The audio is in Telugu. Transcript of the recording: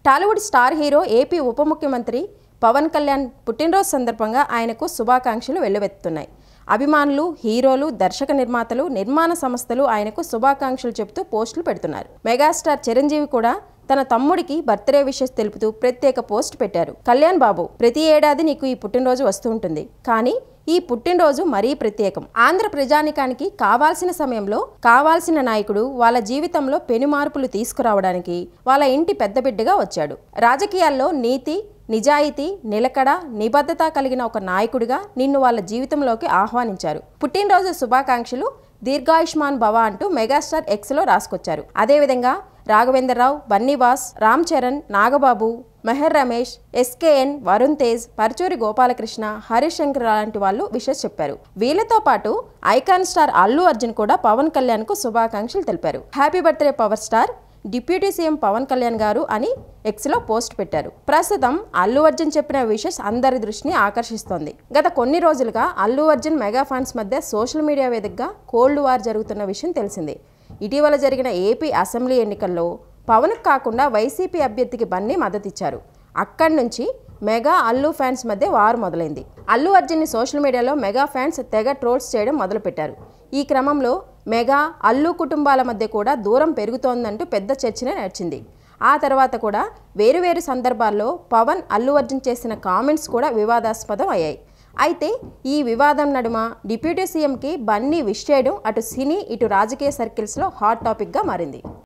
టాలీవుడ్ స్టార్ హీరో ఏపీ ఉప ముఖ్యమంత్రి పవన్ కళ్యాణ్ పుట్టినరోజు సందర్భంగా ఆయనకు శుభాకాంక్షలు వెల్లువెత్తుతున్నాయి. అభిమానులు, హీరోలు, దర్శక నిర్మాతలు, నిర్మాణ సంస్థలు ఆయనకు శుభాకాంక్షలు చెబుతూ పోస్టులు పెడుతున్నారు. మెగాస్టార్ చిరంజీవి కూడా తన తమ్ముడికి బర్త్డే విషెస్ తెలుపుతూ ప్రత్యేక పోస్ట్ పెట్టారు. కళ్యాణ్ బాబు, ప్రతి ఏడాది నీకు ఈ పుట్టినరోజు వస్తూ ఉంటుంది, కానీ ఈ పుట్టినరోజు మరీ ప్రత్యేకం. ఆంధ్ర ప్రజానికానికి కావాల్సిన సమయంలో కావాల్సిన నాయకుడు వాళ్ళ జీవితంలో పెను మార్పులు తీసుకురావడానికి వాళ్ళ ఇంటి పెద్ద బిడ్డగా వచ్చాడు. రాజకీయాల్లో నీతి, నిజాయితీ, నిలకడ, నిబద్ధత కలిగిన ఒక నాయకుడిగా నిన్ను వాళ్ళ జీవితంలోకి ఆహ్వానించారు. పుట్టినరోజు శుభాకాంక్షలు, దీర్ఘాయుష్మాన్ భవ అంటూ మెగాస్టార్ ఎక్స్లో రాసుకొచ్చారు. అదేవిధంగా రాఘవేంద్రరావు, బన్నీవాస్, రామ్ చరణ్, నాగబాబు, మెహర్ రమేష్, ఎస్కేఎన్, వరుణ్ తేజ్, పరుచూరి గోపాలకృష్ణ, హరీష్ శంకర్ లాంటి వాళ్ళు విషెస్ చెప్పారు. వీళ్ళతో పాటు ఐకాన్ స్టార్ అల్లు అర్జున్ కూడా పవన్ కళ్యాణ్ కు శుభాకాంక్షలు తెలిపారు. Happy birthday power star, deputy CM Pawan Kalyan garu అని ఎక్స్లో పోస్ట్ పెట్టారు. ప్రస్తుతం అల్లు అర్జున్ చెప్పిన విషెస్ అందరి దృష్టిని ఆకర్షిస్తోంది. గత కొన్ని రోజులుగా అల్లు అర్జున్ మెగా ఫ్యాన్స్ మధ్య సోషల్ మీడియా వేదికగా కోల్డ్ వార్ జరుగుతున్న విషయం తెలిసిందే. ఇటీవల జరిగిన ఏపీ అసెంబ్లీ ఎన్నికల్లో పవన్కు కాకుండా వైసీపీ అభ్యర్థికి బన్నీ మద్దతిచ్చారు. అక్కడి నుంచి మెగా అల్లు ఫ్యాన్స్ మధ్య వారు మొదలైంది. అల్లు అర్జున్ని సోషల్ మీడియాలో మెగా ఫ్యాన్స్ తెగ ట్రోల్స్ చేయడం మొదలుపెట్టారు. ఈ క్రమంలో మెగా, అల్లు కుటుంబాల మధ్య కూడా దూరం పెరుగుతోందంటూ పెద్ద చర్చనే నడిచింది. ఆ తర్వాత కూడా వేరువేరు సందర్భాల్లో పవన్, అల్లు అర్జున్ చేసిన కామెంట్స్ కూడా వివాదాస్పదం అయ్యాయి. అయితే ఈ వివాదం నడుమ డిప్యూటీ సీఎంకి బన్నీ విష్ చేయడం అటు సినీ, ఇటు రాజకీయ సర్కిల్స్లో హాట్ టాపిక్గా మారింది.